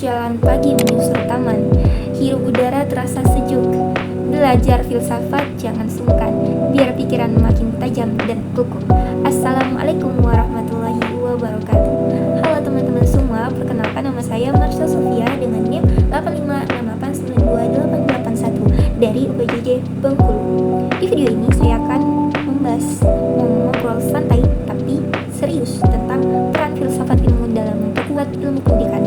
jalan pagi menyusur taman, hirup udara terasa sejuk. Belajar filsafat jangan sungkan, biar pikiran makin tajam dan kukuh. Assalamualaikum warahmatullahi wabarakatuh. Halo teman-teman semua, perkenalkan nama saya Marsha Sofia dengan NIM 8568928881 dari UPJJ Bengkulu. Di video ini saya akan ngobrol santai tapi serius tentang peran filsafat ilmu dalam memperkuat ilmu pendidikan.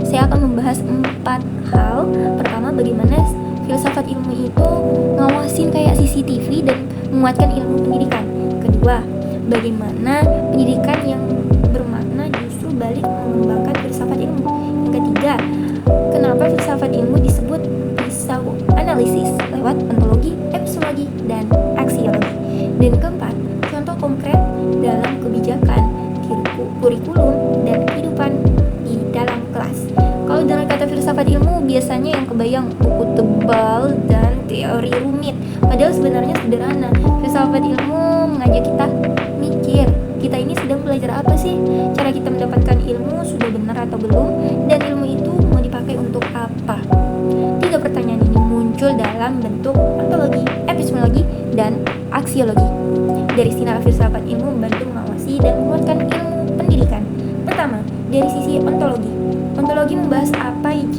Saya akan membahas 4 hal. Pertama, bagaimana filsafat ilmu itu ngawasin kayak CCTV dan menguatkan ilmu pendidikan. Kedua, bagaimana pendidikan yang bermakna justru balik mengembangkan filsafat ilmu. Yang ketiga, kenapa filsafat ilmu disebut pisau analisis lewat ontologi, epistemologi, dan aksiologi. Dan keempat, contoh konkret dalam kebijakan, kurikulum, dan kehidupan di dalam kelas. Kalau dengan kata filsafat ilmu, biasanya yang kebayang buku tebal dan teori rumit. Padahal sebenarnya sederhana. Filsafat ilmu mengajak kita mikir, kita ini sedang belajar apa sih? Cara kita mendapatkan ilmu sudah benar atau belum? Dan ilmu itu mau dipakai untuk apa? 3 pertanyaan ini muncul dalam bentuk ontologi, epistemologi, dan aksiologi. Dari sinar filsafat ilmu membantu mengawasi dan menguatkan ilmu pendidikan. Pertama, dari sisi ontologi. Ontologi membahas apa yang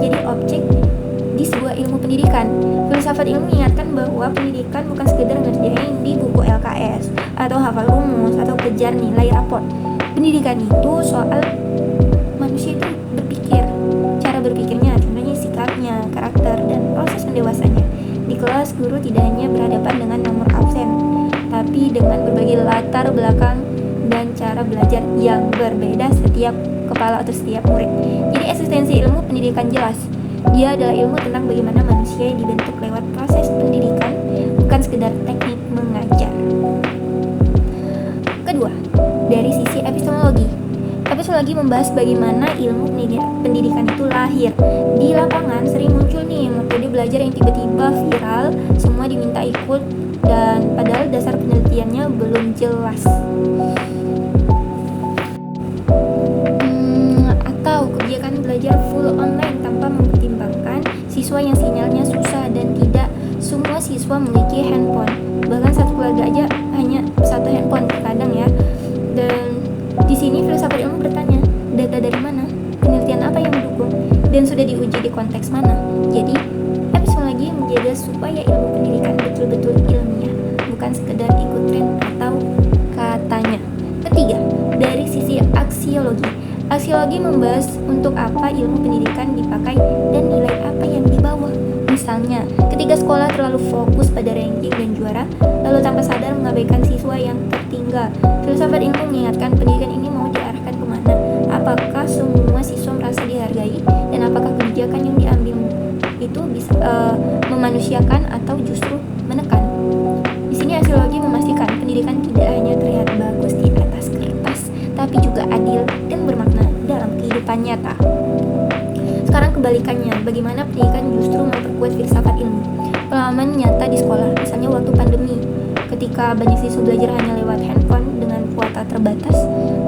jadi objek di sebuah ilmu pendidikan. Filsafat ilmu mengingatkan bahwa pendidikan bukan sekedar ngerjain di buku LKS atau hafal rumus atau kejar nilai raport. Pendidikan itu soal manusia itu berpikir, cara berpikirnya, contohnya sikapnya, karakter, dan proses pendewasanya. Di kelas, guru tidak hanya berhadapan dengan nomor absen, tapi dengan berbagai latar belakang dan cara belajar yang berbeda setiap kepala atau setiap murid. Jadi eksistensi ilmu pendidikan jelas. Dia adalah ilmu tentang bagaimana manusia dibentuk lewat proses pendidikan, bukan sekedar teknik mengajar. Kedua, dari sisi epistemologi. Epistemologi membahas bagaimana ilmu pendidikan itu lahir. Di lapangan sering muncul nih metode belajar yang tiba-tiba viral, semua diminta ikut, dan padahal dasar penelitiannya belum jelas. Atau kebijakan belajar full online tanpa mempertimbangkan siswa yang sinyalnya susah dan tidak semua siswa memiliki handphone. Bahkan satu keluarga aja hanya satu handphone terkadang ya. Dan di sini filsafat ilmu bertanya, data dari mana? Penelitian apa yang mendukung? Dan sudah diuji di konteks mana? Jadi, epistemologi menjaga supaya ilmu pendidikan betul-betul ilmiah, bukan sekedar ikut tren atau katanya. Ketiga, dari sisi aksiologi. Aksiologi membahas untuk apa ilmu pendidikan dipakai dan nilai apa yang dibawa. Misalnya, ketika sekolah terlalu fokus pada ranking dan juara, lalu tanpa sadar mengabaikan siswa yang tertinggal. Filsafat ilmu mengingatkan pendidikan ini mau diarahkan kemana? Apakah semua siswa merasa dihargai? Dan apakah kebijakan yang diambil itu bisa memanusiakan atau justru menekan? Di sini aksiologi memastikan pendidikan tidak hanya terlihat bagus di atas kertas, tapi juga adil dan bermakna dalam kehidupan nyata. Sekarang kebalikannya, bagaimana pendidikan justru memperkuat filsafat ilmu. Pengalaman nyata di sekolah, misalnya waktu pandemi, ketika banyak siswa belajar hanya lewat handphone dengan kuota terbatas,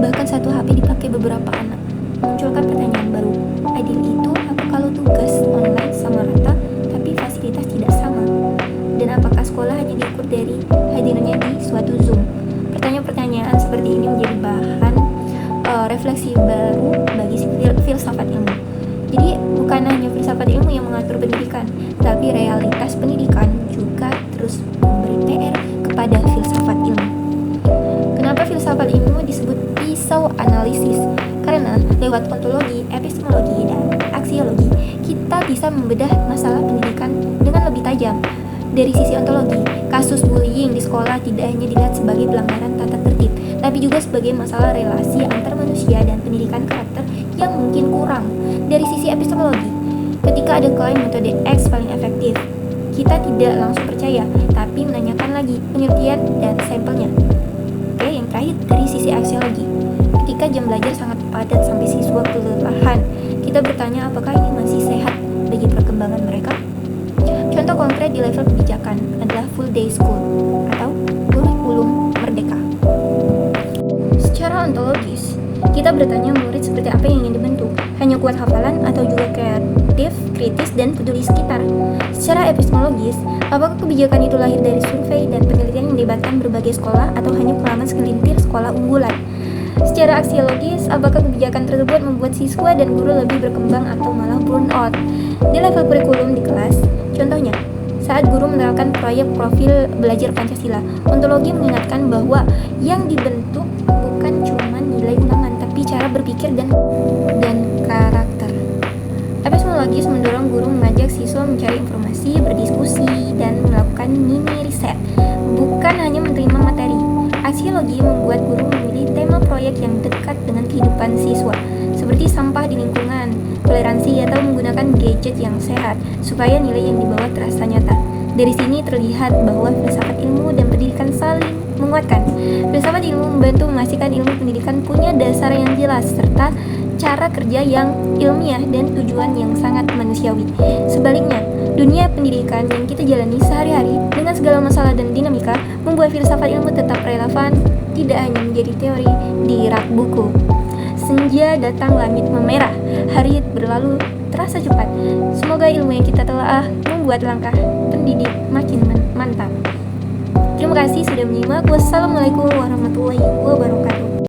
bahkan satu HP dipakai beberapa anak. Munculkan pertanyaan baru, adil itu apa kalau tugas online sama rata, tapi fasilitas tidak sama? Dan apakah sekolah hanya diukur dari hadirnya di suatu Zoom? Pertanyaan-pertanyaan seperti ini menjadi bahan refleksi baru bagi filsafat ilmu. Jadi bukan hanya filsafat ilmu yang mengatur pendidikan, tapi realitas pendidikan juga terus memberi PR kepada filsafat ilmu. Kenapa filsafat ilmu disebut pisau analisis? Karena lewat ontologi, epistemologi, dan aksiologi, kita bisa membedah masalah pendidikan dengan lebih tajam. Dari sisi ontologi, kasus bullying di sekolah tidak hanya dilihat sebagai pelanggaran tata tertib, tapi juga sebagai masalah relasi antar manusia dan pendidikan karakter yang mungkin kurang. Dari sisi epistemologi, ketika ada klaim metode X paling efektif, kita tidak langsung percaya, tapi menanyakan lagi penelitian dan sampelnya. Oke, yang terakhir dari sisi aksiologi, ketika jam belajar sangat padat sampai siswa kelelahan, kita bertanya apakah ini masih sehat bagi perkembangan mereka? Contoh konkret di level kebijakan adalah full day school atau kurikulum merdeka. Secara ontologis, kita bertanya murid seperti apa yang ingin dibentuk. hanya kuat hafalan atau juga kreatif, kritis, dan peduli sekitar. Secara epistemologis, apakah kebijakan itu lahir dari survei dan penelitian yang melibatkan berbagai sekolah atau hanya pengalaman segelintir sekolah unggulan? Secara aksiologis, apakah kebijakan tersebut membuat siswa dan guru lebih berkembang atau malah burn out? Di level kurikulum di kelas, contohnya, saat guru menerapkan proyek profil belajar Pancasila, ontologi mengingatkan bahwa yang dibentuk bukan cuma nilai ulangan, tapi cara berpikir dan karakter. Epistemologis mendorong guru mengajak siswa mencari informasi, berdiskusi, dan melakukan mini riset, bukan hanya menerima materi. Aksiologi membuat guru memilih tema proyek yang dekat dengan kehidupan siswa, seperti sampah di lingkungan, toleransi, atau menggunakan gadget yang sehat, supaya nilai yang dibawa terasa nyata. Dari sini terlihat bahwa filsafat ilmu dan pendidikan saling menguatkan. Filsafat ilmu membantu memastikan ilmu pendidikan punya dasar yang jelas, serta cara kerja yang ilmiah dan tujuan yang sangat manusiawi. Sebaliknya, dunia pendidikan yang kita jalani sehari-hari dengan segala masalah dan dinamika membuat filsafat ilmu tetap relevan, tidak hanya menjadi teori di rak buku. Senja datang, langit memerah, hari berlalu terasa cepat. Semoga ilmu yang kita telah membuat langkah pendidik makin mantap. Terima kasih sudah menyimak. Wassalamualaikum warahmatullahi wabarakatuh.